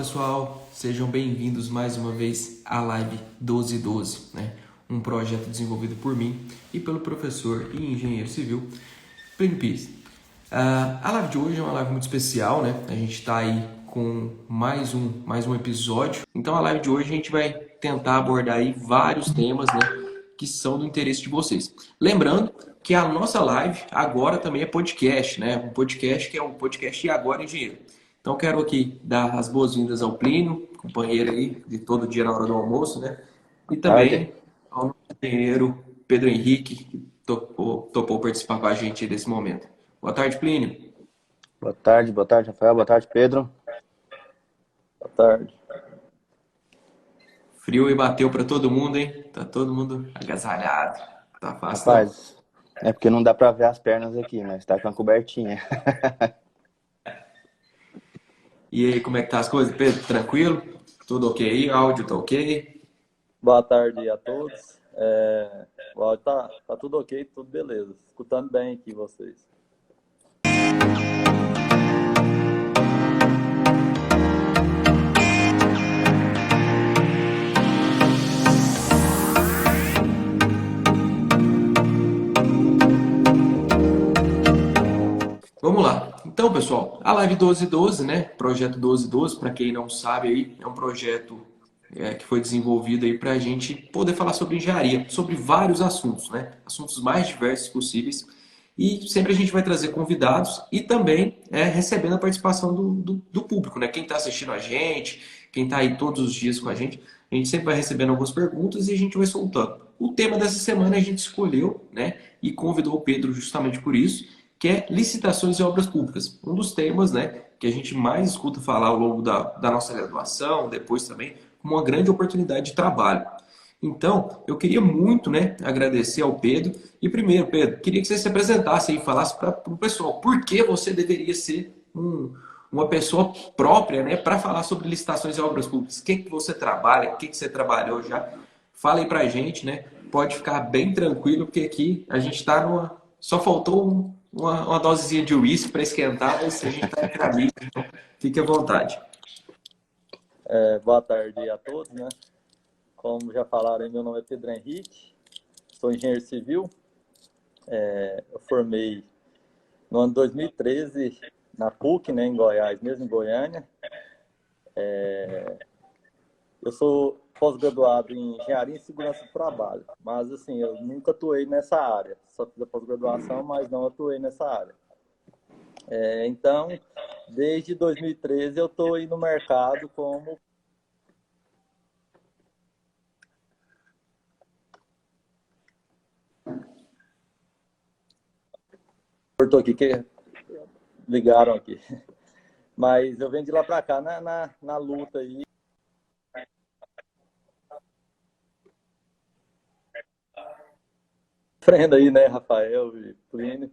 pessoal, sejam bem-vindos mais uma vez à Live 1212, né? Um projeto desenvolvido por mim e pelo professor e engenheiro civil Plínio Pires. A live de hoje é uma live muito especial, né? A gente está aí com mais um episódio. Então a live de hoje a gente vai tentar abordar aí vários temas, né, que são do interesse de vocês. Lembrando que a nossa live agora também é podcast, né? Um podcast que é um podcast E Agora Engenheiro. Então quero aqui dar as boas-vindas ao Plínio, companheiro aí de todo dia na hora do almoço, né? E Tarde. também ao nosso engenheiro Pedro Henrique, que topou participar com a gente desse momento. Boa tarde, Plínio. Boa tarde, Rafael. Boa tarde, Pedro. Boa tarde. Frio e bateu para todo mundo, hein? Tá todo mundo agasalhado. Tá fácil, não. Rapaz, é porque não dá pra ver as pernas aqui, mas tá com a cobertinha. E aí, como é que tá as coisas, Pedro? Tranquilo? Tudo ok? Áudio tá ok? Boa tarde a todos. O áudio tá tudo ok, tudo beleza. Escutando bem aqui vocês. Vamos lá. Então, pessoal, a Live 1212, né? Projeto 1212, para quem não sabe aí, é um projeto que foi desenvolvido aí para a gente poder falar sobre engenharia, sobre vários assuntos, né? Assuntos mais diversos possíveis. E sempre a gente vai trazer convidados e também recebendo a participação do público, né? Quem está assistindo a gente, quem está aí todos os dias com a gente sempre vai recebendo algumas perguntas e a gente vai soltando. O tema dessa semana a gente escolheu, né? E convidou o Pedro justamente por isso, que é licitações e obras públicas. Um dos temas, né, que a gente mais escuta falar ao longo da nossa graduação, depois também, como uma grande oportunidade de trabalho. Então, eu queria muito, né, agradecer ao Pedro. E primeiro, Pedro, queria que você se apresentasse e falasse para o pessoal por que você deveria ser uma pessoa própria, né, para falar sobre licitações e obras públicas. O que você trabalha, o que você trabalhou já? Fala aí para a gente, né? Pode ficar bem tranquilo, porque aqui a gente está numa. Só faltou uma dosezinha de uísque para esquentar, mas a gente está entre amigos, então fique à vontade. Boa tarde a todos, né? Como já falaram, meu nome é Pedro Henrique, sou engenheiro civil. Eu formei no ano 2013 na PUC, né, em Goiás, mesmo em Goiânia. Eu sou pós-graduado em Engenharia e Segurança do Trabalho, mas assim, eu nunca atuei nessa área. Só fiz a pós-graduação, mas não atuei nessa área. Então, desde 2013 eu estou aí no mercado como... Cortou aqui, que ligaram aqui. Mas eu venho de lá para cá na luta aí. Frenda aí, né, Rafael e Plínio.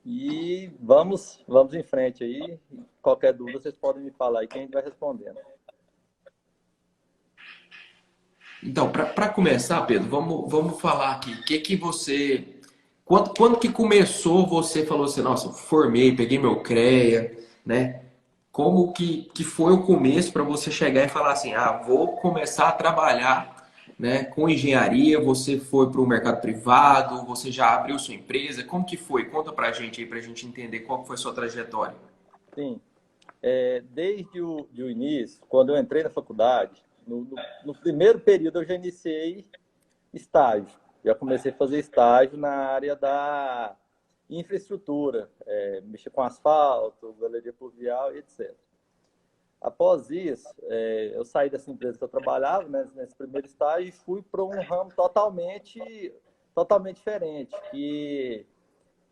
E vamos em frente aí. Qualquer dúvida vocês podem me falar aí que a gente vai respondendo. Então, para começar, Pedro, vamos falar aqui. O que você. Quando que começou você falou assim, nossa, formei, peguei meu CREA, né? Como que foi o começo para você chegar e falar assim, ah, vou começar a trabalhar, né, com engenharia, você foi para o mercado privado, você já abriu sua empresa, como que foi? Conta pra gente aí, pra gente entender qual foi a sua trajetória. Sim, desde o início, quando eu entrei na faculdade, no primeiro período eu já iniciei estágio. Já comecei a fazer estágio na área da infraestrutura, mexer com asfalto, galeria pluvial e etc. Após isso, eu saí dessa empresa que eu trabalhava, né, nesse primeiro estágio, e fui para um ramo totalmente diferente, que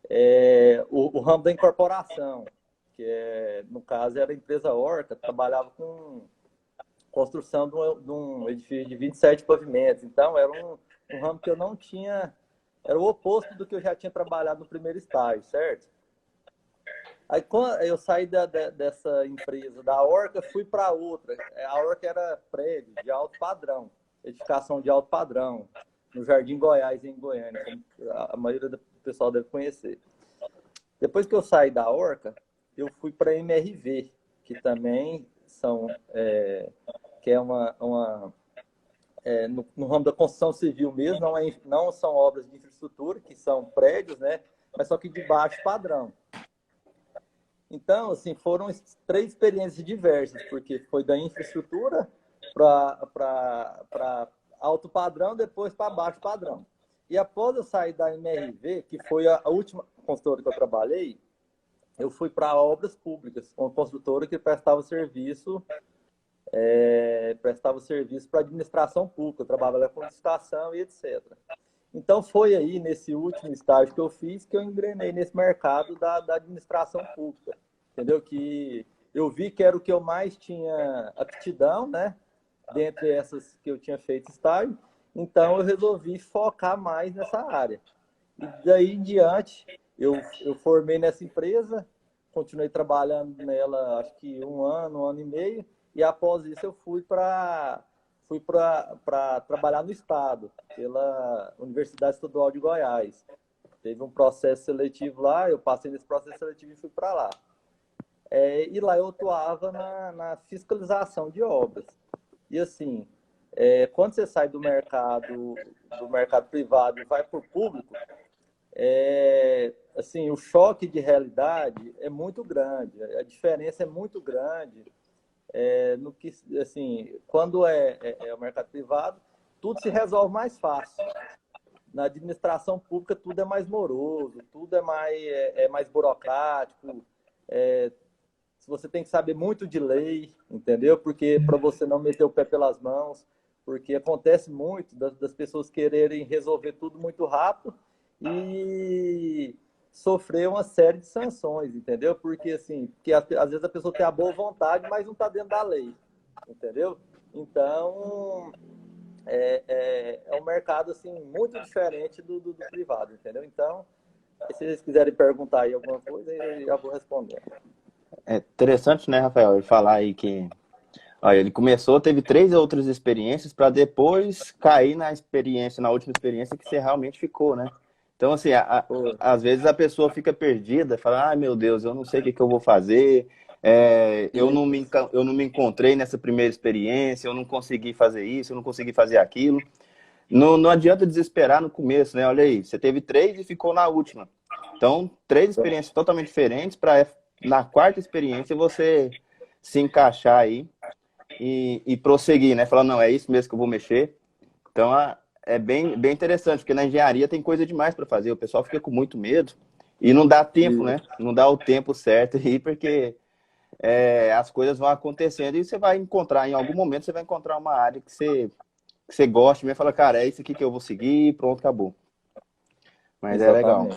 é o ramo da incorporação, que no caso era a empresa Orca, trabalhava com construção de um edifício de 27 pavimentos. Então, era um ramo que eu não tinha... Era o oposto do que eu já tinha trabalhado no primeiro estágio, certo? Aí, quando eu saí dessa empresa, da Orca, fui para outra. A Orca era prédio de alto padrão, edificação de alto padrão, no Jardim Goiás, em Goiânia, como a maioria do pessoal deve conhecer. Depois que eu saí da Orca, eu fui para a MRV, que também são, que é no ramo da construção civil mesmo, não são obras de infraestrutura, que são prédios, né? Mas só que de baixo padrão. Então, assim, foram 3 experiências diversas, porque foi da infraestrutura para alto padrão, depois para baixo padrão. E após eu sair da MRV, que foi a última construtora que eu trabalhei, eu fui para obras públicas, uma construtora que prestava serviço para administração pública, eu trabalhava com licitação e etc. Então, foi aí, nesse último estágio que eu fiz, que eu engrenei nesse mercado da administração pública, entendeu? Que eu vi que era o que eu mais tinha aptidão, né? Dentre essas que eu tinha feito estágio. Então, eu resolvi focar mais nessa área. E daí em diante, eu formei nessa empresa, continuei trabalhando nela, acho que um ano e meio, e após isso eu fui para trabalhar no Estado, pela Universidade Estadual de Goiás. Teve um processo seletivo lá, eu passei nesse processo seletivo e fui para lá. E lá eu atuava na fiscalização de obras. E assim, quando você sai do mercado privado e vai para o público, assim, o choque de realidade é muito grande, a diferença é muito grande. No que, assim, quando é o mercado privado, tudo se resolve mais fácil. Na administração pública, tudo é mais moroso, tudo é mais burocrático. Você tem que saber muito de lei, entendeu? Porque para você não meter o pé pelas mãos, porque acontece muito das pessoas quererem resolver tudo muito rápido e sofrer uma série de sanções, entendeu? Porque assim, às vezes a pessoa tem a boa vontade, mas não está dentro da lei, entendeu? Então, um mercado assim muito diferente do privado, entendeu? Então, se vocês quiserem perguntar aí alguma coisa, eu já vou responder. É interessante, né, Rafael, ele falar aí que olha, ele começou, teve 3 outras experiências para depois cair na última experiência que você realmente ficou, né? Então, assim, às vezes a pessoa fica perdida, fala, ai meu Deus, eu não sei o que eu vou fazer, eu não me encontrei nessa primeira experiência, eu não consegui fazer isso, eu não consegui fazer aquilo. Não adianta desesperar no começo, né? Olha aí, você teve 3 e ficou na última. Então, 3 experiências totalmente diferentes para na quarta experiência você se encaixar aí e prosseguir, né? Falar, não, é isso mesmo que eu vou mexer. Então, é bem interessante, porque na engenharia tem coisa demais para fazer. O pessoal fica com muito medo e não dá tempo, né? Não dá o tempo certo aí, porque as coisas vão acontecendo e você vai encontrar, em algum momento, você vai encontrar uma área que você gosta e vai falar, cara, é isso aqui que eu vou seguir e pronto, acabou. Mas é legal.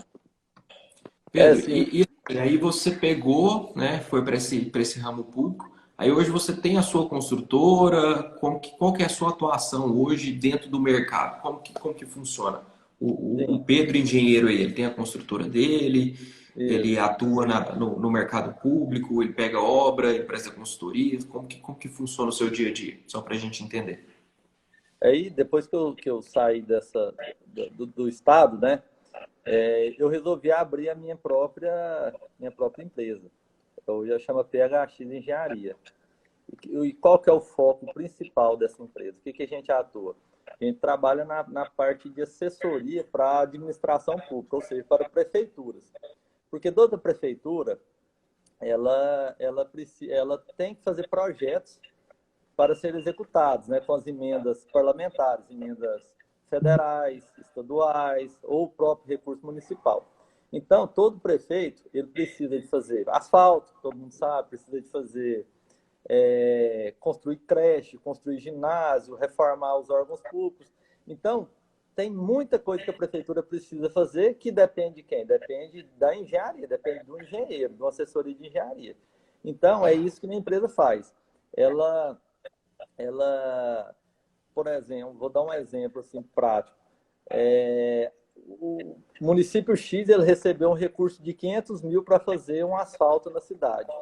Pedro, Sim. e aí você pegou, né? Foi para esse ramo público. Aí hoje você tem a sua construtora. Qual que é a sua atuação hoje dentro do mercado? Como que funciona? O Pedro, engenheiro, ele tem a construtora dele, ele atua no mercado público, ele pega obra, ele presta consultoria. Como que funciona o seu dia a dia? Só para a gente entender. Aí, depois que eu saí do estado, né? Eu resolvi abrir a minha própria empresa. Hoje ela chama PHX Engenharia. E qual que é o foco principal dessa empresa? O que a gente atua? A gente trabalha na parte de assessoria para a administração pública, ou seja, para prefeituras. Porque toda prefeitura, ela tem que fazer projetos para serem executados, né, com as emendas parlamentares, emendas federais, estaduais ou o próprio recurso municipal. Então, todo prefeito ele precisa de fazer asfalto, todo mundo sabe, precisa de fazer construir creche, construir ginásio, reformar os órgãos públicos. Então, tem muita coisa que a prefeitura precisa fazer que depende de quem? Depende da engenharia, depende do engenheiro, de uma assessoria de engenharia. Então, é isso que minha empresa faz. Ela, por exemplo, vou dar um exemplo assim, prático. O município X ele recebeu um recurso de 500 mil para fazer um asfalto na cidade.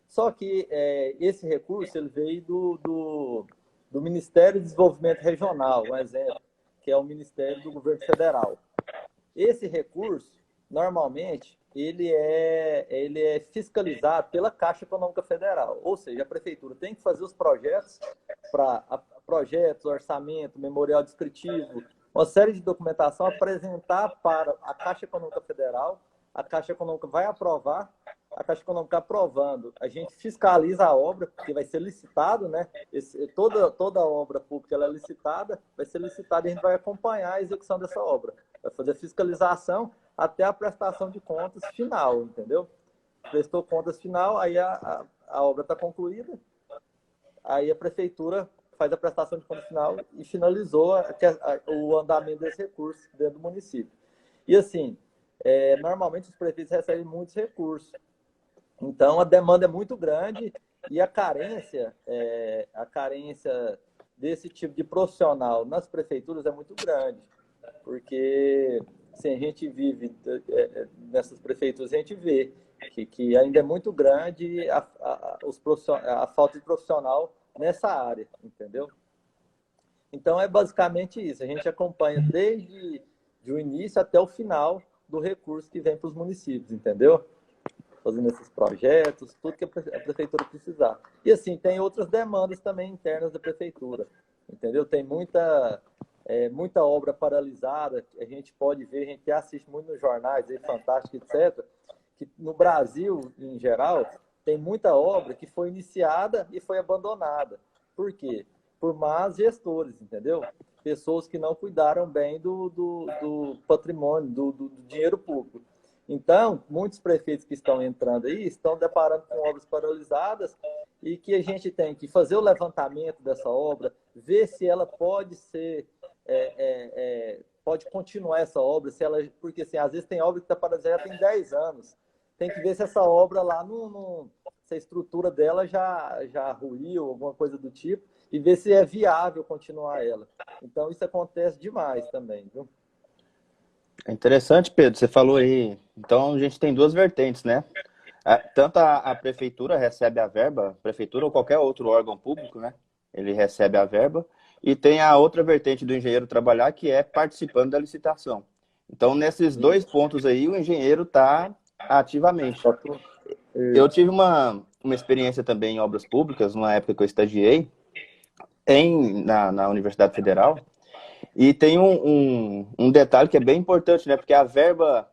Só que esse recurso ele veio do Ministério de Desenvolvimento Regional, um exemplo, que é o Ministério do Governo Federal. Esse recurso, normalmente, ele é fiscalizado pela Caixa Econômica Federal. Ou seja, a prefeitura tem que fazer os projetos projetos, orçamento, memorial descritivo, uma série de documentação, apresentar para a Caixa Econômica Federal. A Caixa Econômica vai aprovar. A Caixa Econômica aprovando, a gente fiscaliza a obra, porque vai ser licitado, né? Toda obra pública ela é licitada, vai ser licitada e a gente vai acompanhar a execução dessa obra. Vai fazer fiscalização até a prestação de contas final, entendeu? Prestou contas final, aí a obra está concluída, aí a prefeitura faz a prestação de contas final e finalizou o andamento desse recurso dentro do município. E assim, normalmente os prefeitos recebem muitos recursos. Então, a demanda é muito grande e a carência desse tipo de profissional nas prefeituras é muito grande, porque assim, a gente vive nessas prefeituras, a gente vê que ainda é muito grande a falta de profissional nessa área, entendeu? Então, é basicamente isso. A gente acompanha desde o início até o final do recurso que vem para os municípios, entendeu? Fazendo esses projetos, tudo que a prefeitura precisar. E assim, tem outras demandas também internas da prefeitura, entendeu? Tem muita obra paralisada, a gente pode ver, a gente assiste muito nos jornais, aí, Fantástico, etc., que no Brasil, em geral, tem muita obra que foi iniciada e foi abandonada. Por quê? Por más gestores, entendeu? Pessoas que não cuidaram bem do patrimônio, do dinheiro público. Então, muitos prefeitos que estão entrando aí estão deparando com obras paralisadas e que a gente tem que fazer o levantamento dessa obra, ver se ela pode ser, pode continuar essa obra, porque assim, às vezes tem obra que está paralisada já tem 10 anos. Tem que ver se essa obra lá, se a estrutura dela já ruiu, alguma coisa do tipo, e ver se é viável continuar ela. Então, isso acontece demais também, viu? É interessante, Pedro, você falou aí. Então, a gente tem duas vertentes, né? Tanto a prefeitura recebe a verba, a prefeitura ou qualquer outro órgão público, né? Ele recebe a verba. E tem a outra vertente do engenheiro trabalhar, que é participando da licitação. Então, nesses dois pontos aí, o engenheiro está ativamente. Eu tive uma experiência também em obras públicas, numa época que eu estagiei na Universidade Federal. E tem um detalhe que é bem importante, né? Porque a verba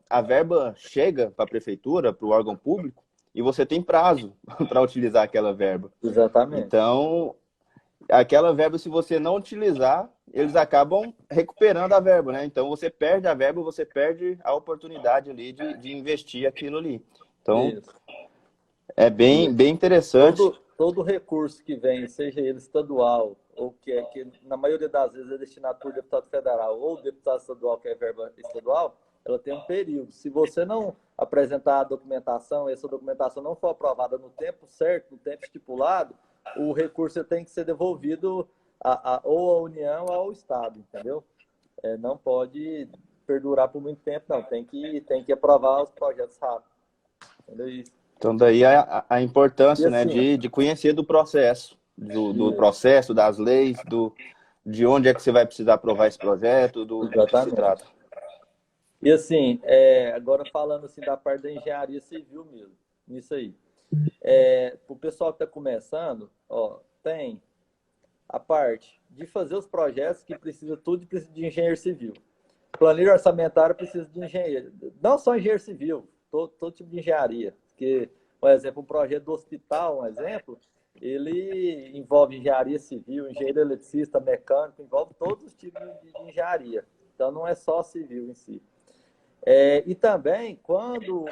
chega para a prefeitura, para o órgão público, e você tem prazo para utilizar aquela verba. Exatamente. Então, aquela verba, se você não utilizar, eles acabam recuperando a verba, né? Então, você perde a verba, você perde a oportunidade ali de investir aquilo ali. Então, Isso. é bem interessante. Todo recurso que vem, seja ele estadual, ou que na maioria das vezes é destinado por deputado federal ou deputado estadual, que é verba estadual, ela tem um período. Se você não apresentar a documentação, essa documentação não for aprovada no tempo certo, no tempo estipulado, o recurso tem que ser devolvido ou à União ou ao Estado, entendeu? Não pode perdurar por muito tempo, não. Tem que aprovar os projetos rápido. Entendeu isso? Então, daí a importância, assim, né, de conhecer do processo, do processo, das leis, de onde é que você vai precisar aprovar esse projeto, do que se trata. E assim, agora falando assim da parte da engenharia civil mesmo, nisso aí. O pessoal que está começando, tem a parte de fazer os projetos que precisa de engenheiro civil. Planilha orçamentária precisa de engenheiro. Não só engenheiro civil, todo tipo de engenharia. Porque, por exemplo, um projeto do hospital, um exemplo, ele envolve engenharia civil, engenheiro eletricista, mecânico, envolve todos os tipos de engenharia. Então, não é só civil em si. E também, quando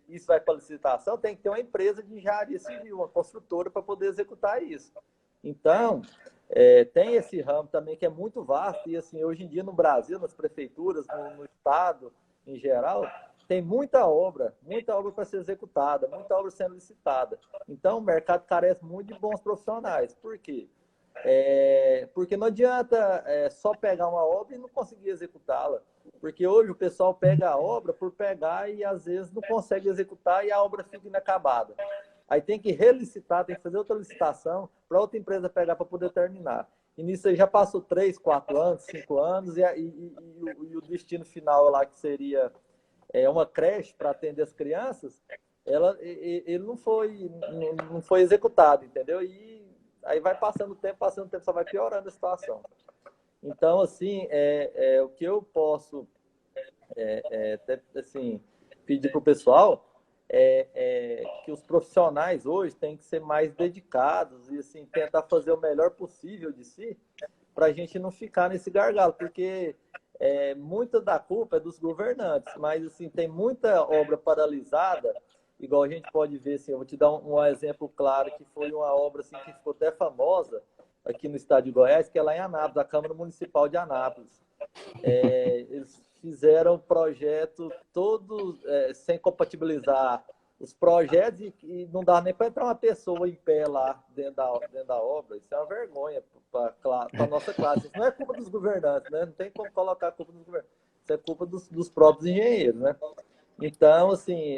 isso vai para licitação, tem que ter uma empresa de engenharia civil, uma construtora, para poder executar isso. Então, tem esse ramo também que é muito vasto, e assim, hoje em dia no Brasil, nas prefeituras, no estado em geral, tem muita obra para ser executada, muita obra sendo licitada. Então, o mercado carece muito de bons profissionais. Por quê? Porque não adianta só pegar uma obra e não conseguir executá-la. Porque hoje o pessoal pega a obra por pegar e às vezes não consegue executar e a obra fica inacabada. Aí tem que relicitar, tem que fazer outra licitação para outra empresa pegar para poder terminar. E nisso aí já passou 3, 4 anos, 5 anos e o destino final lá que seria uma creche para atender as crianças, ele não foi executado, entendeu? E aí vai passando o tempo, só vai piorando a situação. Então, assim, o que eu posso assim, pedir para o pessoal que os profissionais hoje têm que ser mais dedicados e assim, tentar fazer o melhor possível de si para a gente não ficar nesse gargalo, porque muita da culpa é dos governantes, mas assim, tem muita obra paralisada, igual a gente pode ver, assim, eu vou te dar um exemplo claro, que foi uma obra assim, que ficou até famosa aqui no estado de Goiás, que é lá em Anápolis, a Câmara Municipal de Anápolis. Eles fizeram projeto todos sem compatibilizar os projetos e não dá nem para entrar uma pessoa em pé lá dentro da obra. Isso é uma vergonha para a nossa classe. Isso não é culpa dos governantes, né? Não tem como colocar a culpa dos governantes. Isso é culpa dos próprios engenheiros, né? Então, assim,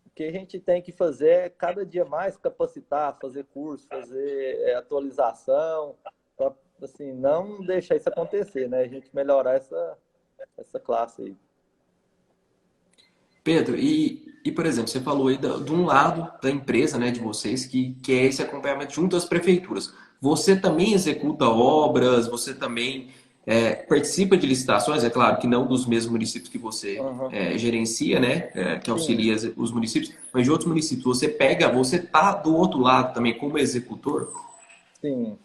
o que a gente tem que fazer é cada dia mais capacitar, fazer curso, fazer atualização, para assim, não deixar isso acontecer, né? A gente melhorar essa classe aí. Pedro, por exemplo, você falou aí de um lado da empresa, né, de vocês, que é esse acompanhamento junto às prefeituras. Você também executa obras, você também participa de licitações, é claro que não dos mesmos municípios que você gerencia, né, que auxilia os municípios, mas de outros municípios. Você tá do outro lado também como executor? Sim.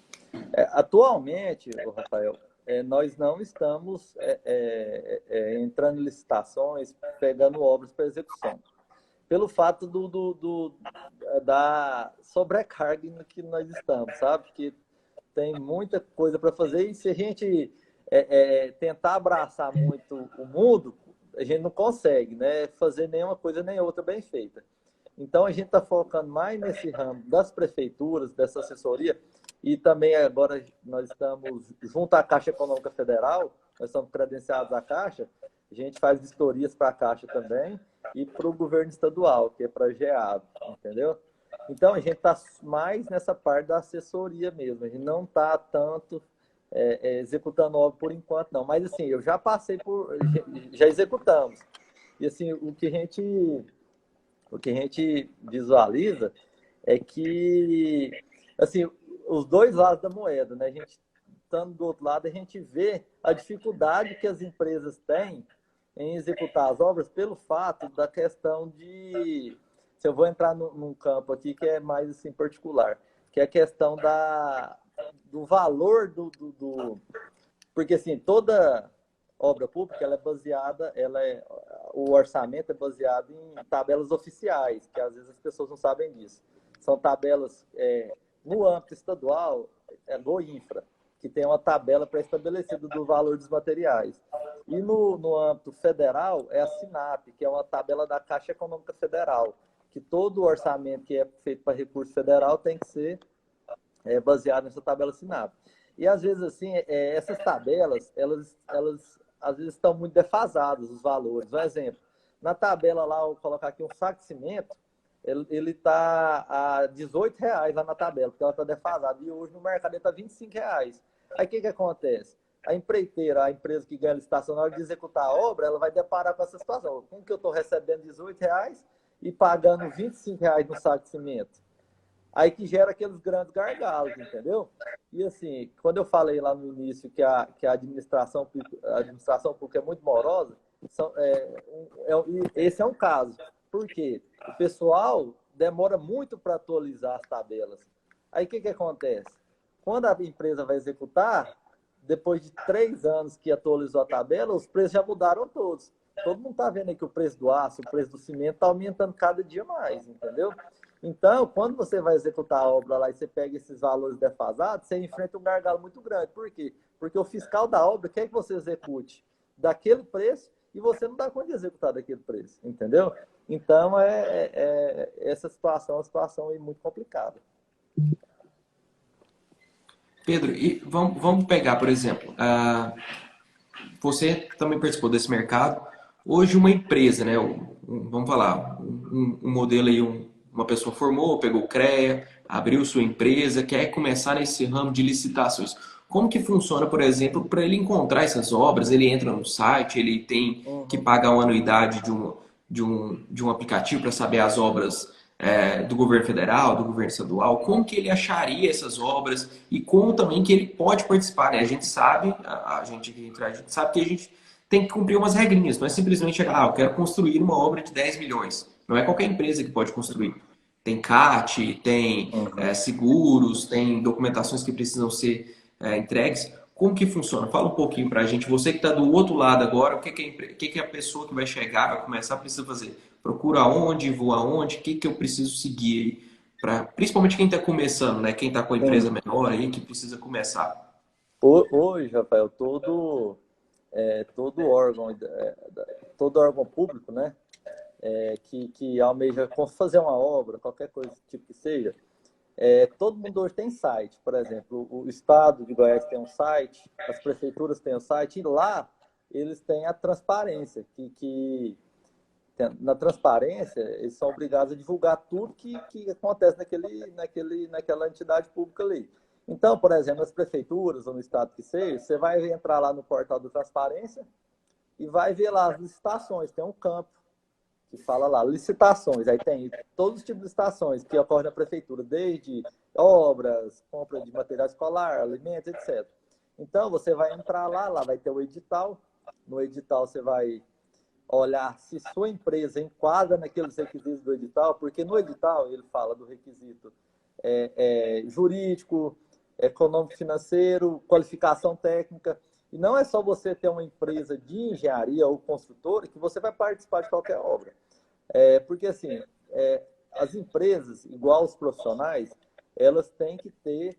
Atualmente, Rafael, nós não estamos entrando em licitações, pegando obras para execução. Pelo fato da sobrecarga que nós estamos, sabe? Que tem muita coisa para fazer e se a gente tentar abraçar muito o mundo, a gente não consegue, né, fazer nenhuma coisa nem outra bem feita. Então, a gente está focando mais nesse ramo das prefeituras, dessa assessoria, e também agora nós estamos junto à Caixa Econômica Federal, nós somos credenciados à Caixa, a gente faz vistorias para a Caixa também e para o governo estadual, que é para a GEAB, entendeu? Então, a gente está mais nessa parte da assessoria mesmo, a gente não está tanto executando obra por enquanto, não. Mas, assim, eu já passei já executamos. E, assim, o que a gente visualiza é que, assim, os dois lados da moeda, né? A gente, estando do outro lado, a gente vê a dificuldade que as empresas têm em executar as obras pelo fato da questão de... Se eu vou entrar num campo aqui que é mais, assim, particular, que é a questão do valor Porque, assim, toda obra pública, ela é baseada, o orçamento é baseado em tabelas oficiais, que às vezes as pessoas não sabem disso. São tabelas, no âmbito estadual, GOINFRA, que tem uma tabela pré-estabelecida do valor dos materiais. E no âmbito federal, é a SINAP, que é uma tabela da Caixa Econômica Federal, que todo o orçamento que é feito para recurso federal tem que ser baseado nessa tabela SINAP. E, às vezes, assim, essas tabelas, elas às vezes estão muito defasadas, os valores. Um exemplo, na tabela lá, eu vou colocar aqui um saco de cimento, ele está a R$18 lá na tabela, porque ela está defasada. E hoje no mercado ele está R$25. Aí o que acontece? A empreiteira, a empresa que ganha a licitação, na hora de executar a obra, ela vai deparar com essa situação. Como que eu estou recebendo R$18 e pagando R$25 no saco de cimento? Aí que gera aqueles grandes gargalos, entendeu? E, assim, quando eu falei lá no início que a administração pública é muito morosa, esse é um caso. Por quê? O pessoal demora muito para atualizar as tabelas. Aí o que acontece? Quando a empresa vai executar, depois de 3 anos que atualizou a tabela, os preços já mudaram todos. Todo mundo está vendo aí que o preço do aço, o preço do cimento está aumentando cada dia mais, entendeu? Então, quando você vai executar a obra lá e você pega esses valores defasados, você enfrenta um gargalo muito grande. Por quê? Porque o fiscal da obra quer que você execute daquele preço e você não dá conta de executar daquele preço, entendeu? Então, essa situação é uma situação aí muito complicada. Pedro, e vamos pegar, por exemplo, você também participou desse mercado. Hoje uma empresa, né? Vamos falar, um modelo aí, uma pessoa formou, pegou o CREA, abriu sua empresa, quer começar nesse ramo de licitações. Como que funciona, por exemplo, para ele encontrar essas obras? Ele entra no site, ele tem que Uhum. pagar uma anuidade de um aplicativo para saber as obras do governo federal, do governo estadual? Como que ele acharia essas obras e como também que ele pode participar, né? A gente sabe, a gente que entra, a gente sabe que a gente tem que cumprir umas regrinhas, não é simplesmente chegar, eu quero construir uma obra de 10 milhões. Não é qualquer empresa que pode construir. Tem CAT, tem Uhum. seguros, tem documentações que precisam ser entregues. Como que funciona? Fala um pouquinho para a gente. Você que está do outro lado agora, o que a pessoa que vai chegar, vai começar, precisa fazer? Procura onde, vou aonde, o que eu preciso seguir aí? Principalmente quem está começando, né? Quem está com a empresa Sim. menor aí, que precisa começar. Hoje, Rafael, todo órgão, todo órgão público, né, que almeja fazer uma obra, qualquer coisa tipo que seja, todo mundo hoje tem site. Por exemplo, o estado de Goiás tem um site, as prefeituras têm um site, e lá eles têm a transparência, na transparência eles são obrigados a divulgar tudo que acontece naquela entidade pública ali. Então, por exemplo, nas prefeituras ou no estado que seja, você vai entrar lá no portal da transparência e vai ver lá as licitações. Tem um campo que fala lá, licitações. Aí tem todos os tipos de licitações que ocorrem na prefeitura, desde obras, compra de material escolar, alimentos, etc. Então, você vai entrar lá vai ter o edital. No edital, você vai olhar se sua empresa enquadra naqueles requisitos do edital, porque no edital ele fala do requisito jurídico, econômico-financeiro, qualificação técnica. E não é só você ter uma empresa de engenharia ou construtora que você vai participar de qualquer obra. Porque, assim, as empresas, igual os profissionais, elas têm que ter,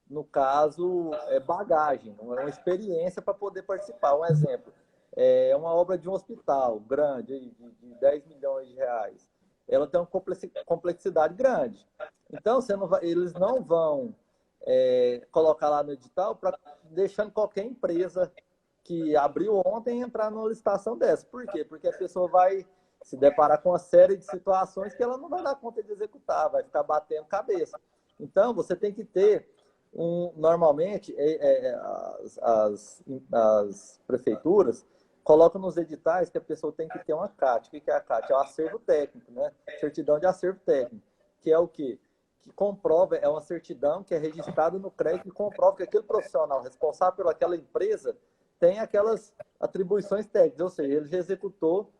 no caso, bagagem, uma experiência para poder participar. Um exemplo, uma obra de um hospital grande, de 10 milhões de reais. Ela tem uma complexidade grande. Então, eles não vão colocar lá no edital deixando qualquer empresa que abriu ontem entrar numa licitação dessa. Por quê? Porque a pessoa vai se deparar com uma série de situações que ela não vai dar conta de executar, vai ficar batendo cabeça. Então, você tem que ter normalmente, as prefeituras colocam nos editais que a pessoa tem que ter uma CAT. O que é a CAT? É o acervo técnico, né? Certidão de acervo técnico, que é o quê? Que comprova, é uma certidão que é registrada no CREA que comprova que aquele profissional responsável pelaquela empresa tem aquelas atribuições técnicas, ou seja, ele já executou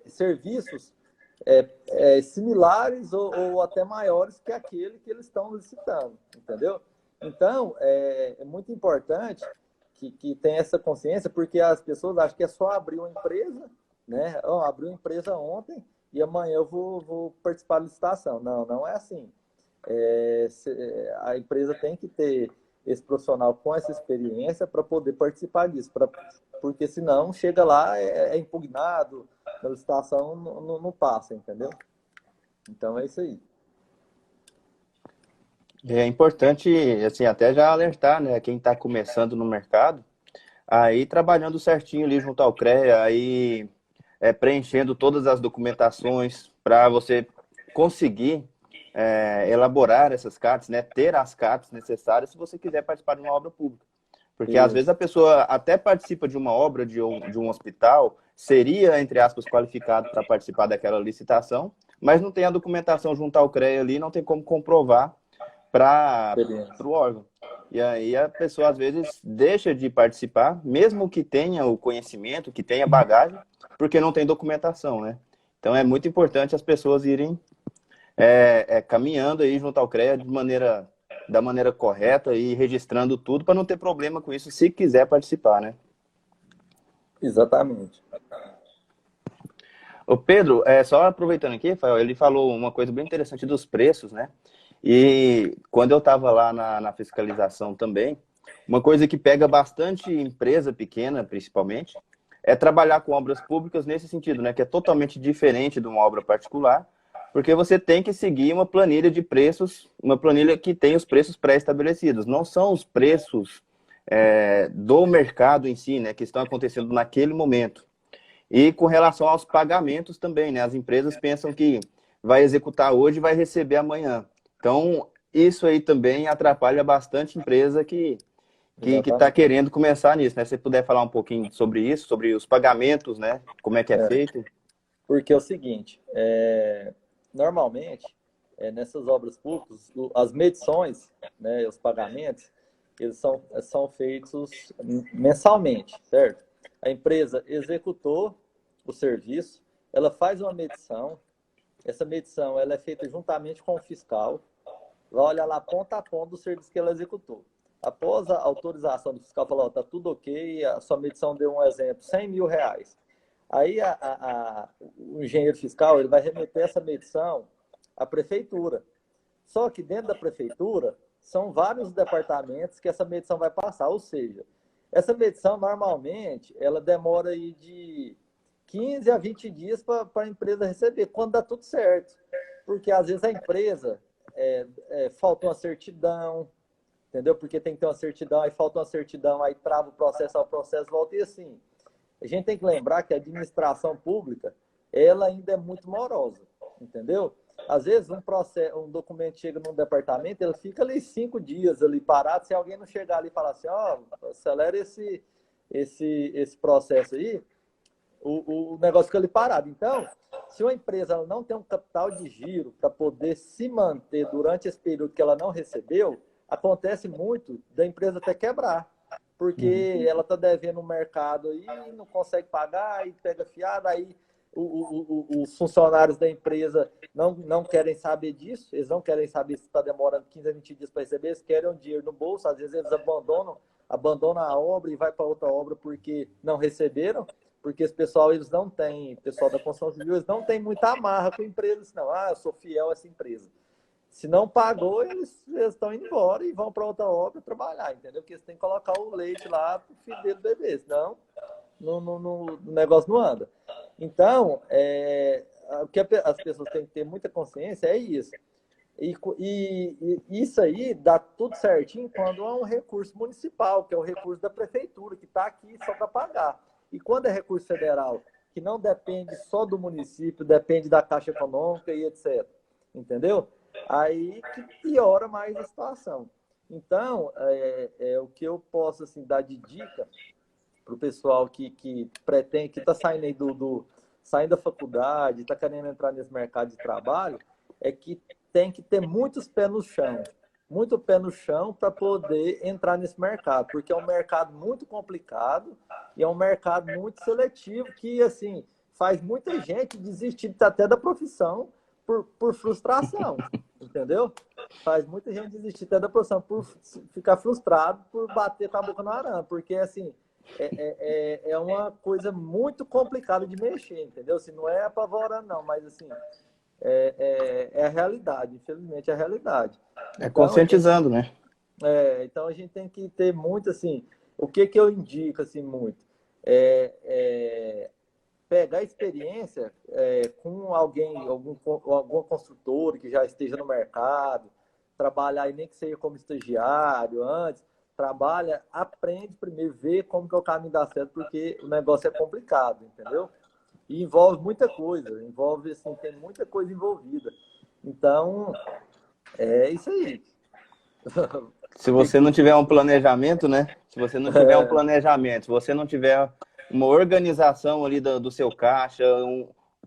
serviços similares ou até maiores que aquele que eles estão licitando, entendeu? Então, é muito importante que tenha essa consciência, porque as pessoas acham que é só abrir uma empresa, né? Abri uma empresa ontem e amanhã eu vou participar da licitação. Não, não é assim. A empresa tem que ter esse profissional com essa experiência para poder participar disso, porque senão chega lá, impugnado, a licitação não passa, entendeu? Então é isso aí. É importante, assim, até já alertar, né, quem está começando no mercado, aí trabalhando certinho ali junto ao CREA, aí preenchendo todas as documentações para você conseguir elaborar essas CATs, né, ter as CATs necessárias se você quiser participar de uma obra pública. Porque às vezes Isso. a pessoa até participa de uma obra de um hospital, seria, entre aspas, qualificado para participar daquela licitação, mas não tem a documentação junto ao CREA ali, não tem como comprovar para o órgão. E aí a pessoa às vezes deixa de participar, mesmo que tenha o conhecimento, que tenha bagagem, porque não tem documentação, né? Então é muito importante as pessoas irem caminhando aí junto ao CREA da maneira correta e registrando tudo para não ter problema com isso se quiser participar, né? Exatamente. O Pedro, só aproveitando aqui, Rafael, ele falou uma coisa bem interessante dos preços, né? E quando eu estava lá na fiscalização também, uma coisa que pega bastante empresa pequena, principalmente, é trabalhar com obras públicas nesse sentido, né? Que é totalmente diferente de uma obra particular, porque você tem que seguir uma planilha de preços, uma planilha que tem os preços pré-estabelecidos. Não são os preços do mercado em si, né? Que estão acontecendo naquele momento. E com relação aos pagamentos também, né? As empresas pensam que vai executar hoje e vai receber amanhã. Então, isso aí também atrapalha bastante empresa que está Exatamente. querendo começar nisso, né? Se você puder falar um pouquinho sobre isso, sobre os pagamentos, né? Como é que é feito? Porque é o seguinte, normalmente, nessas obras públicas, as medições, né, os pagamentos, eles são feitos mensalmente, certo? A empresa executou o serviço, ela faz uma medição, essa medição ela é feita juntamente com o fiscal, vai olhar lá ponta a ponta do serviço que ela executou. Após a autorização do fiscal, falou, tá tudo ok, a sua medição deu um exemplo, R$ 100.000. Aí o engenheiro fiscal ele vai remeter essa medição à prefeitura. Só que dentro da prefeitura são vários departamentos que essa medição vai passar. Ou seja, essa medição normalmente ela demora aí de 15 a 20 dias para a empresa receber, quando dá tudo certo. Porque às vezes a empresa falta uma certidão, entendeu? Porque tem que ter uma certidão, aí falta uma certidão, aí trava o processo volta e assim. A gente tem que lembrar que a administração pública, ela ainda é muito morosa, entendeu? Às vezes um documento chega num departamento, ele fica ali 5 dias ali parado, se alguém não chegar ali e falar assim, acelera esse processo aí, o negócio fica ali parado. Então, se uma empresa ela não tem um capital de giro para poder se manter durante esse período que ela não recebeu, acontece muito da empresa até quebrar. Porque ela está devendo no mercado aí, não consegue pagar, e pega fiado, aí os funcionários da empresa não querem saber disso, eles não querem saber se está demorando 15 a 20 dias para receber, eles querem um dinheiro no bolso, às vezes eles abandonam a obra e vai para outra obra porque não receberam, porque esse pessoal, eles não têm, pessoal da construção civil, eles não têm muita amarra com a empresa, senão, eu sou fiel a essa empresa. Se não pagou, eles estão indo embora e vão para outra obra trabalhar, entendeu? Porque eles têm que colocar o leite lá para o filho dele beber, senão o negócio não anda. Então, o que as pessoas têm que ter muita consciência é isso. E isso aí dá tudo certinho quando é um recurso municipal, que é o recurso da prefeitura, que está aqui só para pagar. E quando é recurso federal, que não depende só do município, depende da Caixa Econômica e etc. Entendeu? Aí que piora mais a situação. Então, o que eu posso assim, dar de dica para o pessoal que pretende, que está saindo aí saindo da faculdade, está querendo entrar nesse mercado de trabalho, é que tem que ter muitos pés no chão. Muito pé no chão para poder entrar nesse mercado, porque é um mercado muito complicado e é um mercado muito seletivo que, assim, faz muita gente desistir até da profissão por frustração, entendeu? Faz muita gente desistir até da profissão por ficar frustrado por bater com a boca no arame, porque, assim, é uma coisa muito complicada de mexer, entendeu? Assim, não é apavorando, não, mas, assim, é a realidade, infelizmente é a realidade. Conscientizando, né? Então a gente tem que ter muito, assim, o que eu indico, assim, muito? Pegar experiência com algum construtor que já esteja no mercado, trabalhar e nem que seja como estagiário antes, trabalha, aprende primeiro, vê como que é o caminho dá certo, porque o negócio é complicado, entendeu? E envolve muita coisa, assim, tem muita coisa envolvida. Então, é isso aí. Se você não tiver um planejamento, né? Se você não tiver um planejamento, se você não tiver uma organização ali do seu caixa,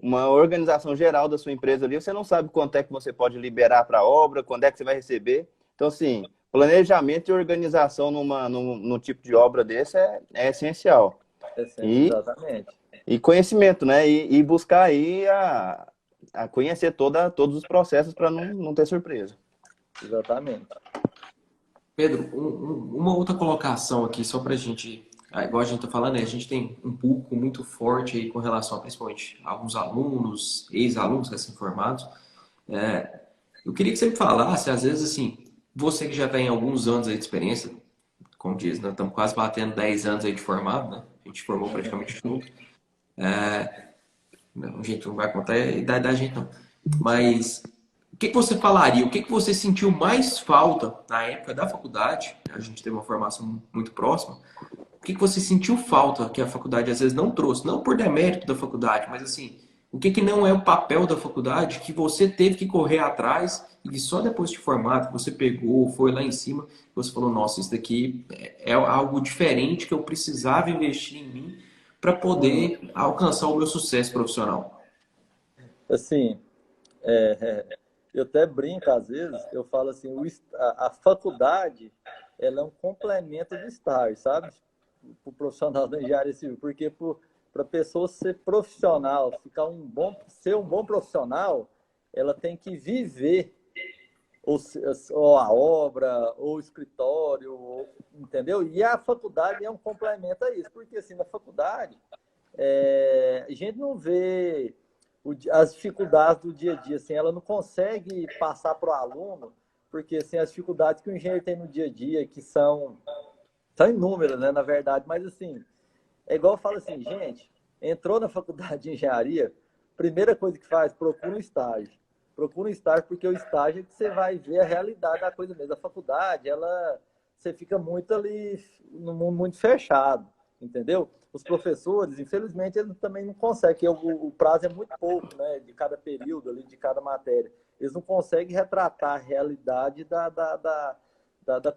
uma organização geral da sua empresa ali, você não sabe quanto é que você pode liberar para a obra, quando é que você vai receber. Então, assim, planejamento e organização num tipo de obra desse é essencial. Exatamente. E conhecimento, né? E buscar aí a conhecer todos os processos para não ter surpresa. Exatamente. Pedro, uma outra colocação aqui, só para a gente, igual a gente está falando, a gente tem um público muito forte aí com relação a, principalmente, alguns alunos, ex-alunos recém-formados. Eu queria que você me falasse, às vezes, assim, você que já tem alguns anos aí de experiência, como diz, né? Estamos quase batendo 10 anos aí de formado, né? A gente formou praticamente tudo. Não, a gente não vai contar a idade da gente, não. Mas o que você falaria? O que você sentiu mais falta na época da faculdade? A gente teve uma formação muito próxima. O que você sentiu falta que a faculdade às vezes não trouxe? Não por demérito da faculdade, mas assim, o que que não é o papel da faculdade que você teve que correr atrás e que só depois de formado que você pegou, foi lá em cima, você falou, nossa, isso daqui é algo diferente que eu precisava investir em mim para Uhum. poder alcançar o meu sucesso profissional. Assim, eu até brinco às vezes, eu falo assim, a faculdade, ela é um complemento do estágio, sabe? Para o profissional da engenharia civil, porque para a pessoa ser profissional, ser um bom profissional, ela tem que viver ou a obra, ou o escritório, entendeu? E a faculdade é um complemento a isso, porque assim, na faculdade, a gente não vê as dificuldades do dia a dia, assim, ela não consegue passar para o aluno, porque assim, as dificuldades que o engenheiro tem no dia a dia, que são inúmeras, né, na verdade, mas assim, é igual eu falo assim, gente, entrou na faculdade de engenharia, primeira coisa que faz, procura um estágio. Procura um estágio, porque o estágio é que você vai ver a realidade da coisa mesmo. A faculdade, você fica muito ali, num mundo muito fechado, entendeu? Os professores, infelizmente, eles também não conseguem, porque o prazo é muito pouco, né, de cada período ali, de cada matéria. Eles não conseguem retratar a realidade da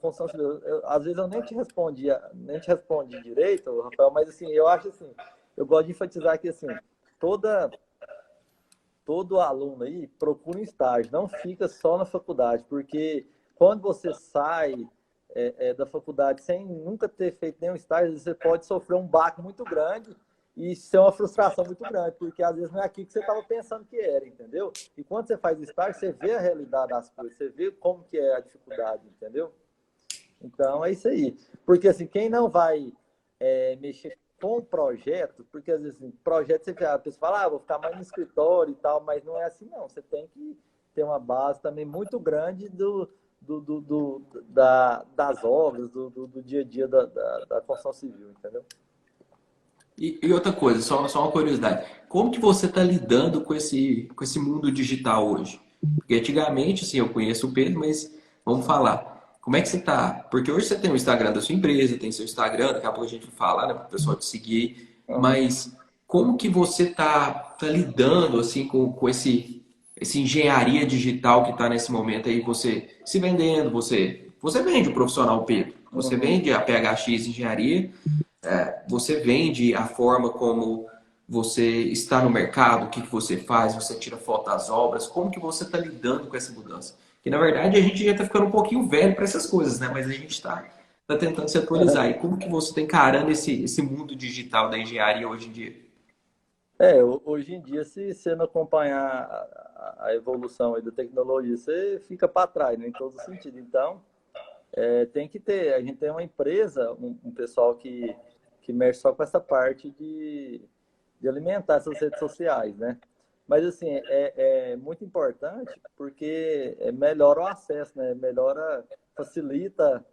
construção civil. Às vezes eu nem te respondi direito, Rafael, mas assim, eu acho assim, eu gosto de enfatizar que assim, toda todo aluno aí procura um estágio, não fica só na faculdade, porque quando você sai da faculdade sem nunca ter feito nenhum estágio, você pode sofrer um baque muito grande e ser uma frustração muito grande, porque às vezes não é aquilo que você estava pensando que era, entendeu? E quando você faz estágio, você vê a realidade das coisas, você vê como que é a dificuldade, entendeu? Então, é isso aí. Porque, assim, quem não vai mexer com o projeto, porque, às vezes, assim, projeto, a pessoa fala, vou ficar mais no escritório e tal, mas não é assim, não. Você tem que ter uma base também muito grande das obras, do dia a dia da construção civil, entendeu? E outra coisa, só uma curiosidade. Como que você está lidando com esse mundo digital hoje? Porque antigamente, assim, eu conheço o Pedro, mas vamos falar. Como é que você está? Porque hoje você tem o Instagram da sua empresa, tem seu Instagram, daqui a pouco a gente vai falar, né, para o pessoal te seguir. Uhum. Mas como que você tá lidando, assim, com esse engenharia digital que está nesse momento aí? Você se vendendo, você vende o profissional Pedro, você Uhum. vende a PHX Engenharia, você vende a forma como você está no mercado, o que que você faz, você tira foto das obras, como que você está lidando com essa mudança? Que na verdade a gente já está ficando um pouquinho velho para essas coisas, né? Mas a gente tá tentando se atualizar. E como que você está encarando esse mundo digital da engenharia hoje em dia? Hoje em dia, se você não acompanhar a evolução aí da tecnologia, você fica para trás, né, em todo sentido. Então, tem que ter, a gente tem uma empresa, um pessoal que mexe só com essa parte de alimentar essas redes sociais, né? Mas, assim, é muito importante porque melhora o acesso, né? Facilita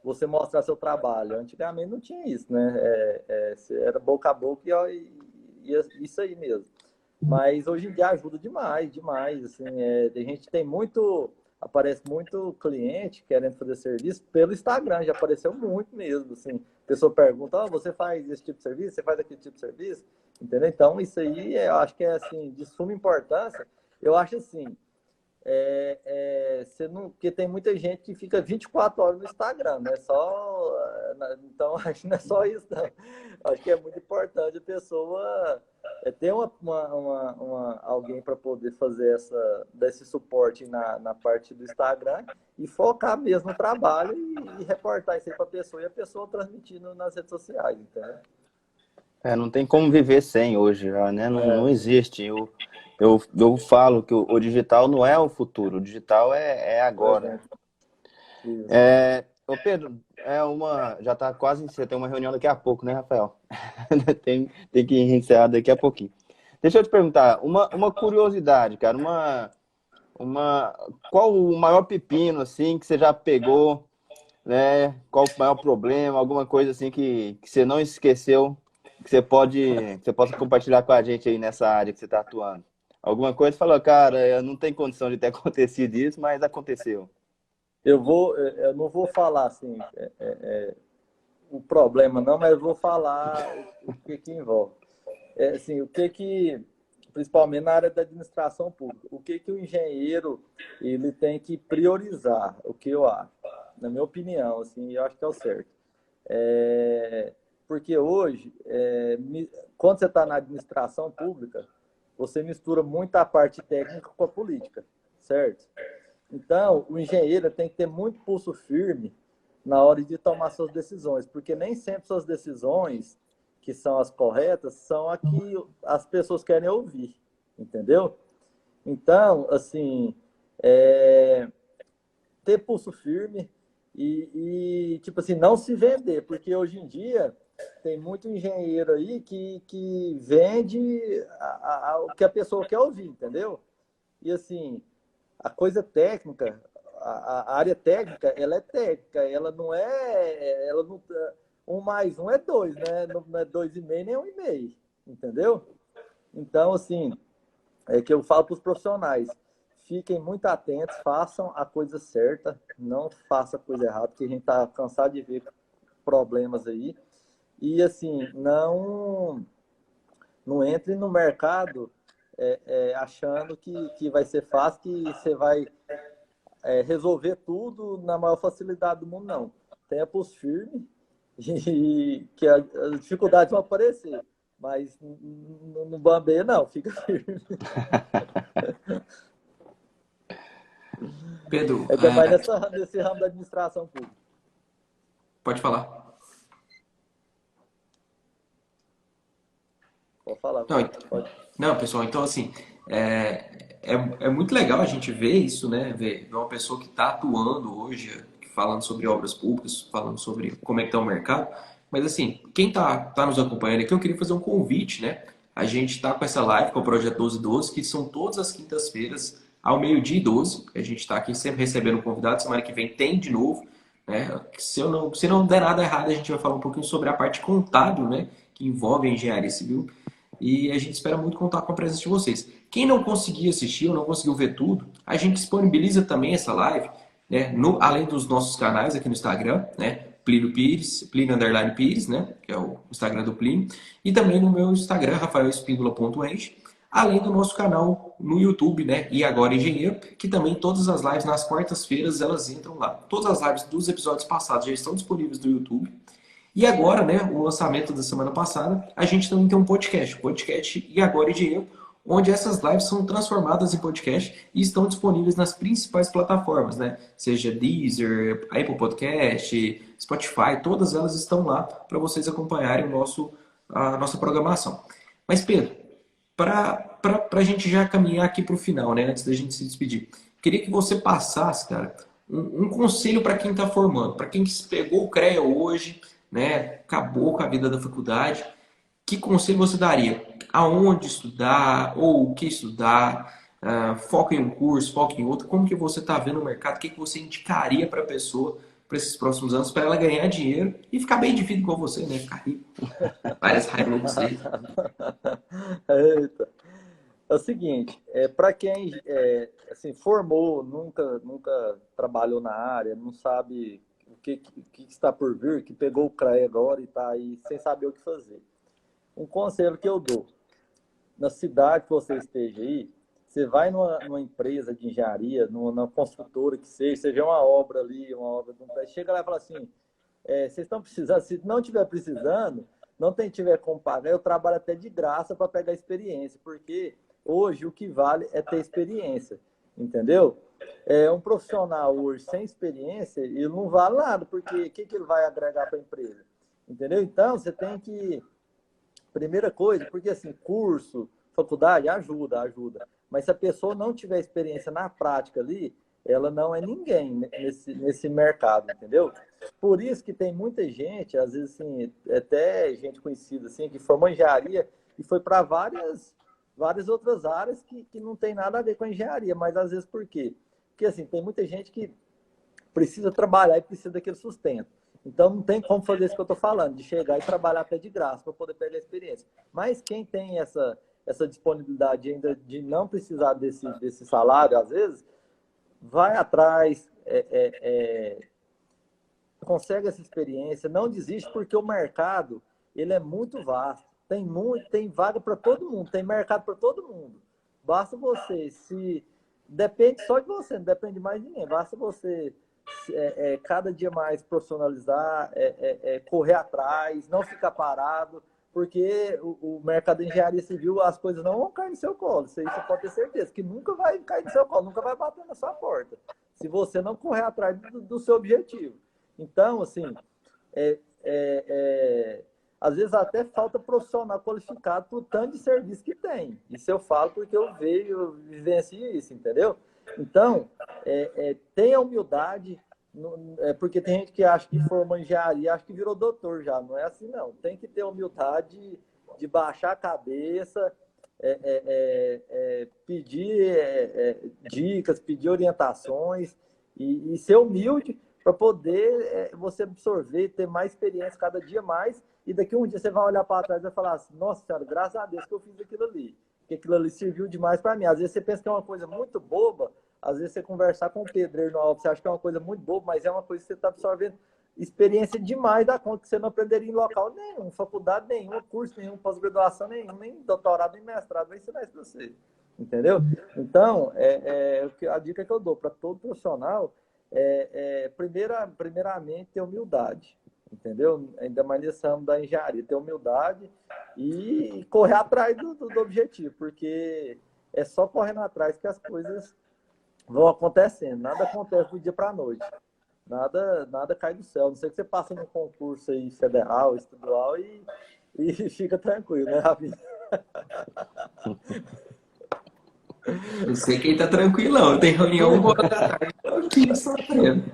você mostrar seu trabalho. Antigamente não tinha isso, né? Era boca a boca e isso aí mesmo. Mas hoje em dia ajuda demais, demais. Assim, a gente tem aparece muito cliente querendo fazer serviço pelo Instagram, já apareceu muito mesmo. Assim, a pessoa pergunta: você faz esse tipo de serviço? Você faz aquele tipo de serviço? Entendeu? Então, isso aí eu acho que é assim, de suma importância. Eu acho assim, você não, porque tem muita gente que fica 24 horas no Instagram, né? Então, acho que não é só isso, não. Acho que é muito importante a pessoa ter alguém para poder fazer desse suporte na parte do Instagram e focar mesmo no trabalho e reportar isso aí para a pessoa e a pessoa transmitindo nas redes sociais, entendeu? Não tem como viver sem hoje, já, né? Não, não É, existe. Eu falo que o digital não é o futuro, o digital é agora. presente. Isso. Ô Pedro, já está quase, você tem uma reunião daqui a pouco, né, Rafael? Tem que encerrar daqui a pouquinho. Deixa eu te perguntar, uma curiosidade, cara, qual o maior pepino, assim, que você já pegou, né? Qual o maior problema, alguma coisa assim que você não esqueceu, que você possa compartilhar com a gente aí nessa área que você está atuando? Alguma coisa que falou, cara, eu não tenho condição de ter acontecido isso, mas aconteceu. Eu não vou falar assim, o problema não, mas eu vou falar o que envolve. Assim, o principalmente na área da administração pública. O que o engenheiro ele tem que priorizar, o que eu acho, na minha opinião, assim, eu acho que é o certo. Porque hoje, quando você está na administração pública, você mistura muito a parte técnica com a política, certo? Então, o engenheiro tem que ter muito pulso firme na hora de tomar suas decisões, porque nem sempre suas decisões, que são as corretas, são a que as pessoas querem ouvir, entendeu? Então, assim, ter pulso firme tipo assim, não se vender, porque hoje em dia tem muito engenheiro aí que vende o que a pessoa quer ouvir, entendeu? E assim, a coisa técnica, a área técnica, ela é técnica, ela não é, ela não, 1 mais 1 é 2, né? Não é 2,5 nem 1,5, entendeu? Então, assim, é que eu falo para os profissionais, fiquem muito atentos, façam a coisa certa, não façam a coisa errada, porque a gente está cansado de ver problemas aí. E, assim, não entre no mercado achando que vai ser fácil, que você vai resolver tudo na maior facilidade do mundo, não. Tenha pulso firme e que as dificuldades vão aparecer, mas no bambeia não, fica firme. Pedro, É mais nesse ramo da administração pública. pode falar. Pode falar. Não, Pode. não, pessoal, então assim, é muito legal a gente ver isso, né? Ver uma pessoa que está atuando hoje, falando sobre obras públicas, falando sobre como é que está o mercado. Mas assim, quem tá nos acompanhando aqui, eu queria fazer um convite, né? A gente está com essa live com o Projeto 1212, que são todas as quintas-feiras, ao 12h12. A gente está aqui sempre recebendo convidados. Semana que vem tem de novo, né? Se não der nada errado, a gente vai falar um pouquinho sobre a parte contábil, né? Que envolve a engenharia civil. E a gente espera muito contar com a presença de vocês. Quem não conseguir assistir ou não conseguiu ver tudo, a gente disponibiliza também essa live, né, além dos nossos canais aqui no Instagram, né, Plínio Pires, Plínio Underline Pires, né, que é o Instagram do Plínio, e também no meu Instagram, rafaelespíndola.eng, além do nosso canal no YouTube, né, E Agora Engenheiro, que também todas as lives nas quartas-feiras elas entram lá. Todas as lives dos episódios passados já estão disponíveis no YouTube. E agora, né, o lançamento da semana passada, a gente também tem um podcast E Agora Engenheiro, onde essas lives são transformadas em podcast e estão disponíveis nas principais plataformas, né? Seja Deezer, Apple Podcast, Spotify, todas elas estão lá para vocês acompanharem a nossa programação. Mas Pedro, para a gente já caminhar aqui para o final, né, antes da gente se despedir, queria que você passasse, cara, um conselho para quem está formando, para quem pegou o CREA hoje, né, acabou com a vida da faculdade, que conselho você daria? Aonde estudar ou o que estudar? Foca em um curso, foca em outro. Como que você está vendo o mercado? O que você indicaria para a pessoa para esses próximos anos para ela ganhar dinheiro e ficar bem de vida igual você, né? Ficar rico. Várias raivas aí. Eita. É o seguinte, para quem assim, formou, nunca trabalhou na área, não sabe o que está por vir, que pegou o CREA agora e está aí sem saber o que fazer. Um conselho que eu dou, na cidade que você esteja aí, você vai numa empresa de engenharia, numa construtora que seja, você vê uma obra ali, uma obra de um prédio, chega lá e fala assim, vocês estão precisando, se não estiver precisando, não tiver como pagar, eu trabalho até de graça para pegar experiência, porque hoje o que vale é ter experiência, entendeu? Um profissional hoje sem experiência, ele não vale nada, porque o que ele vai agregar para a empresa? Entendeu? Então, você tem que... Primeira coisa, porque assim, curso, faculdade, ajuda. Mas se a pessoa não tiver experiência na prática ali, ela não é ninguém nesse mercado, entendeu? Por isso que tem muita gente, às vezes assim, até gente conhecida assim, que formou engenharia e foi para várias outras áreas que não tem nada a ver com a engenharia, mas às vezes por quê? Porque assim, tem muita gente que precisa trabalhar e precisa daquele sustento. Então não tem como fazer isso que eu estou falando, de chegar e trabalhar até de graça para poder pegar a experiência. Mas quem tem essa disponibilidade ainda de não precisar desse salário, às vezes, vai atrás, consegue essa experiência, não desiste, porque o mercado ele é muito vasto. Tem muito, tem vaga para todo mundo, tem mercado para todo mundo. Basta você, se depende só de você, não depende mais de ninguém. Basta você cada dia mais profissionalizar, correr atrás, não ficar parado, porque o mercado de engenharia civil, as coisas não vão cair no seu colo. Isso aí você pode ter certeza, que nunca vai cair no seu colo, nunca vai bater na sua porta, se você não correr atrás do seu objetivo. Então, assim, às vezes até falta profissional qualificado para o tanto de serviço que tem. Isso eu falo porque eu vejo, eu vivencio isso, entendeu? Então, tenha humildade, porque tem gente que acha que formou engenharia, acha que virou doutor já. Não é assim, não. Tem que ter humildade de baixar a cabeça, pedir dicas, pedir orientações e ser humilde para poder você absorver, ter mais experiência cada dia mais. E daqui um dia você vai olhar para trás e vai falar assim, nossa senhora, graças a Deus que eu fiz aquilo ali. Porque aquilo ali serviu demais para mim. Às vezes você pensa que é uma coisa muito boba, às vezes você conversar com o pedreiro no alto, você acha que é uma coisa muito boba, mas é uma coisa que você está absorvendo experiência demais da conta, que você não aprenderia em local nenhum, faculdade nenhuma, curso nenhum, pós-graduação nenhum, nem doutorado, nem mestrado, vai ensinar isso para você. Entendeu? Então, a dica que eu dou para todo profissional primeiramente, ter humildade. Entendeu? Ainda mais nesse ramo da engenharia, ter humildade e correr atrás do objetivo, porque é só correndo atrás que as coisas vão acontecendo. Nada acontece do dia para a noite. Nada cai do céu. Não sei que você passa num concurso aí federal, estadual e fica tranquilo, né, Rafinha? Não sei quem tá tranquilão. Tem reunião 1 hora da tarde. Tô aqui sofrendo.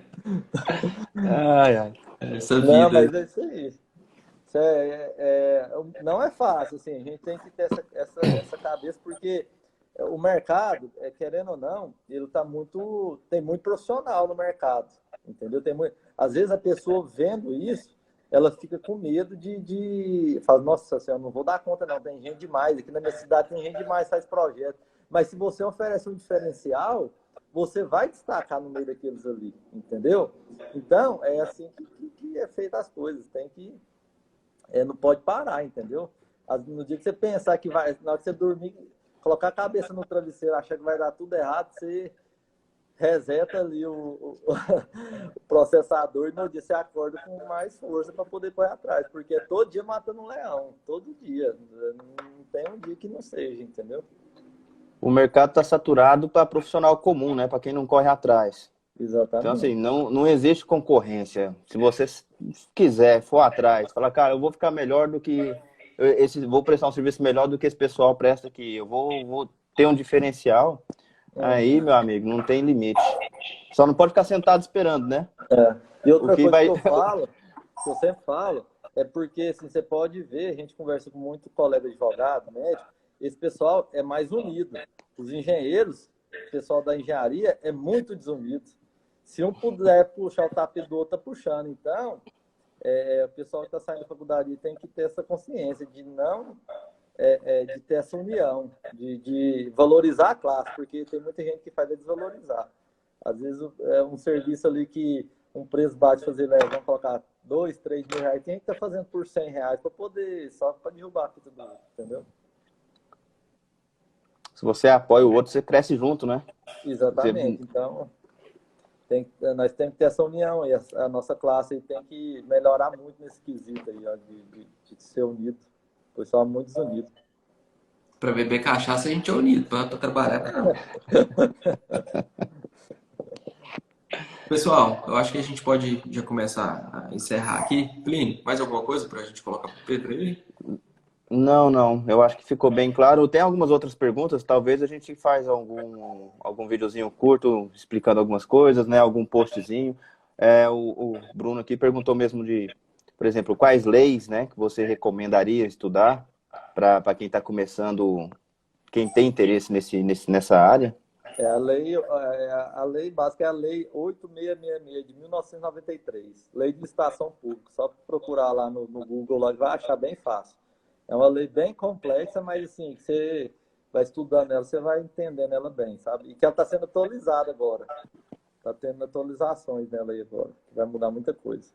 Ai. Essa Não, vida. mas é isso aí. Isso não é fácil, assim, a gente tem que ter essa cabeça, porque o mercado, querendo ou não, ele tem muito profissional no mercado, entendeu? Às vezes a pessoa vendo isso, ela fica com medo fala, nossa senhora, não vou dar conta não, tem gente demais, aqui na minha cidade tem gente demais, faz projeto. Mas se você oferece um diferencial, você vai destacar no meio daqueles ali, entendeu? Então, é assim que é feita as coisas, não pode parar, entendeu? No dia que você pensar que vai, na hora que você dormir, colocar a cabeça no travesseiro, achar que vai dar tudo errado, você reseta ali o processador e no dia você acorda com mais força para poder correr atrás, porque é todo dia matando um leão, todo dia. Não tem um dia que não seja, entendeu? O mercado está saturado para profissional comum, né? Para quem não corre atrás. Exatamente. Então, assim, não existe concorrência. Se você quiser, for atrás, falar, cara, eu vou ficar melhor do que vou prestar um serviço melhor do que esse pessoal presta aqui. Eu vou ter um diferencial. Aí, meu amigo, não tem limite. Só não pode ficar sentado esperando, né? E outra coisa que eu falo, que eu sempre falo, é porque assim, você pode ver, a gente conversa com muito colega advogado, médico, esse pessoal é mais unido. Os engenheiros, o pessoal da engenharia é muito desunido. Se um puder puxar o tapete do outro, tá puxando. Então, o pessoal que está saindo da faculdade tem que ter essa consciência de não de ter essa união, de valorizar a classe, porque tem muita gente que faz desvalorizar. Às vezes é um serviço ali que um preço bate fazer, vamos colocar 2, 3 mil reais, tem que estar fazendo por 100 reais para poder, só para derrubar tudo, entendeu? Se você apoia o outro, você cresce junto, né? Exatamente. Então, nós temos que ter essa união, e a nossa classe tem que melhorar muito nesse quesito aí, ó, de ser unido. O pessoal é muito desunido. Para beber cachaça a gente é unido, para trabalhar não. Pessoal, eu acho que a gente pode já começar a encerrar aqui. Plínio, mais alguma coisa para a gente colocar para o Pedro aí? Não. Eu acho que ficou bem claro. Tem algumas outras perguntas. Talvez a gente faz algum videozinho curto explicando algumas coisas, né? Algum postzinho. O Bruno aqui perguntou mesmo por exemplo, quais leis, né, que você recomendaria estudar para quem está começando, quem tem interesse nessa área? A lei básica é a Lei 8666 de 1993, Lei de Licitação Pública. Só procurar lá no Google, lá vai achar bem fácil. É uma lei bem complexa, mas assim, que você vai estudando ela, você vai entendendo ela bem, sabe? E que ela está sendo atualizada agora. Está tendo atualizações nela aí agora, que vai mudar muita coisa.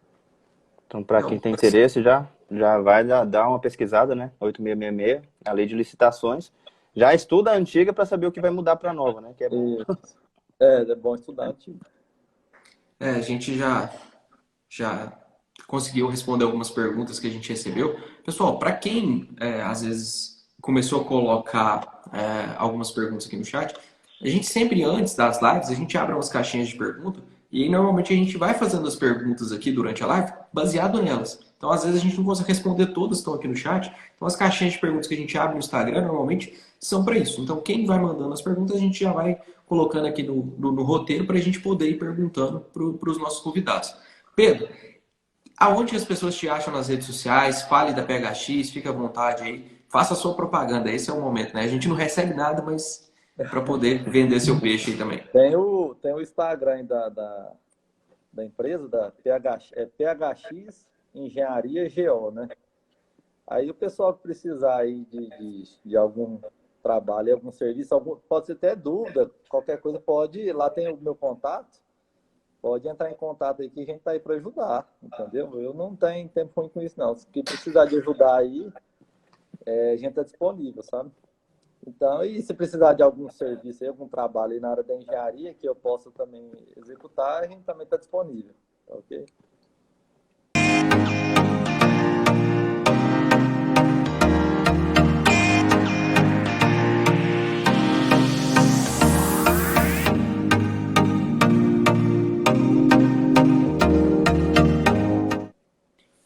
Então, para quem tem interesse, já vai dar uma pesquisada, né? 8666, a lei de licitações. Já estuda a antiga para saber o que vai mudar para a nova, né? Que é bom. É bom estudar a antiga. A gente já conseguiu responder algumas perguntas que a gente recebeu. Pessoal, para quem às vezes começou a colocar algumas perguntas aqui no chat, a gente sempre, antes das lives, a gente abre umas caixinhas de pergunta e aí, normalmente a gente vai fazendo as perguntas aqui durante a live baseado nelas. Então, às vezes a gente não consegue responder todas que estão aqui no chat. Então, as caixinhas de perguntas que a gente abre no Instagram, normalmente, são para isso. Então, quem vai mandando as perguntas, a gente já vai colocando aqui no roteiro para a gente poder ir perguntando para os nossos convidados. Pedro, aonde as pessoas te acham nas redes sociais? Fale da PHX, fique à vontade aí. Faça a sua propaganda, esse é o momento, né? A gente não recebe nada, mas para poder vender seu peixe aí também. Tem o Instagram da empresa, da PHX Engenharia GO, né? Aí o pessoal que precisar aí de algum trabalho, algum serviço, pode ser até dúvida, qualquer coisa pode ir. Lá tem o meu contato, pode entrar em contato aí que a gente tá aí para ajudar, entendeu? Eu não tenho tempo ruim com isso, não. Se precisar de ajudar aí, a gente tá disponível, sabe? Então, e se precisar de algum serviço, algum trabalho aí na área da engenharia que eu possa também executar, a gente também está disponível, ok?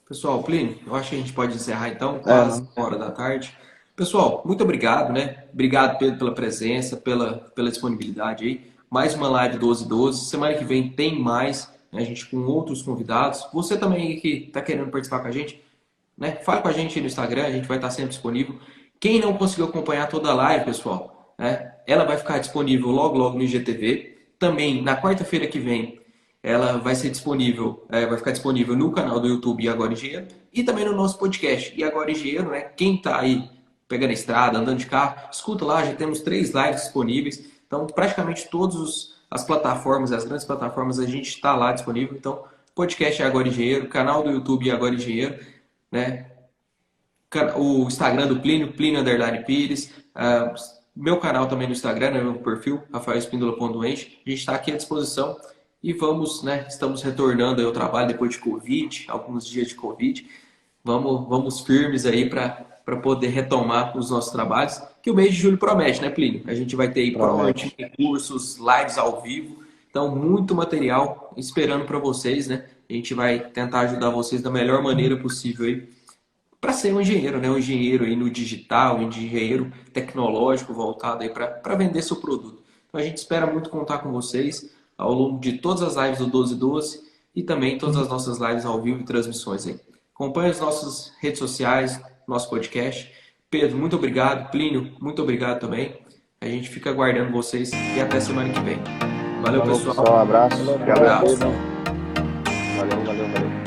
Pessoal, Plínio, eu acho que a gente pode encerrar então, quase 1h da tarde. Pessoal, muito obrigado, né? Obrigado, Pedro, pela presença, pela disponibilidade aí. Mais uma live 12/12. Semana que vem tem mais, né? A gente com outros convidados. Você também que está querendo participar com a gente, né? Fale com a gente aí no Instagram, a gente vai estar sempre disponível. Quem não conseguiu acompanhar toda a live, pessoal, né? Ela vai ficar disponível logo, logo no IGTV. Também, na quarta-feira que vem, ela vai ser disponível, vai ficar disponível no canal do YouTube E Agora Engenheiro e também no nosso podcast E Agora Engenheiro, né? Quem está aí pegando a estrada, andando de carro, escuta lá, já temos 3 lives disponíveis. Então, praticamente todas as plataformas, as grandes plataformas, a gente está lá disponível. Então, podcast E Agora Engenheiro, canal do YouTube E Agora Engenheiro, né? O Instagram do Plínio, Plínio_Pires, meu canal também no Instagram, né? Meu perfil, rafaelespindola.enge. A gente está aqui à disposição. E vamos, né? Estamos retornando aí ao trabalho depois de Covid, alguns dias de Covid. Vamos firmes aí para poder retomar os nossos trabalhos, que o mês de julho promete, né, Plínio? A gente vai ter aí provavelmente cursos, lives ao vivo. Então, muito material esperando para vocês, né? A gente vai tentar ajudar vocês da melhor maneira possível aí para ser um engenheiro, né? Um engenheiro aí no digital, um engenheiro tecnológico voltado aí para vender seu produto. Então, a gente espera muito contar com vocês ao longo de todas as lives do 12/12 e também todas as nossas lives ao vivo e transmissões aí. Acompanhe as nossas redes sociais, nosso podcast. Pedro, muito obrigado. Plínio, muito obrigado também. A gente fica aguardando vocês e até semana que vem. Valeu, pessoal. Um abraço. Um abraço. Valeu.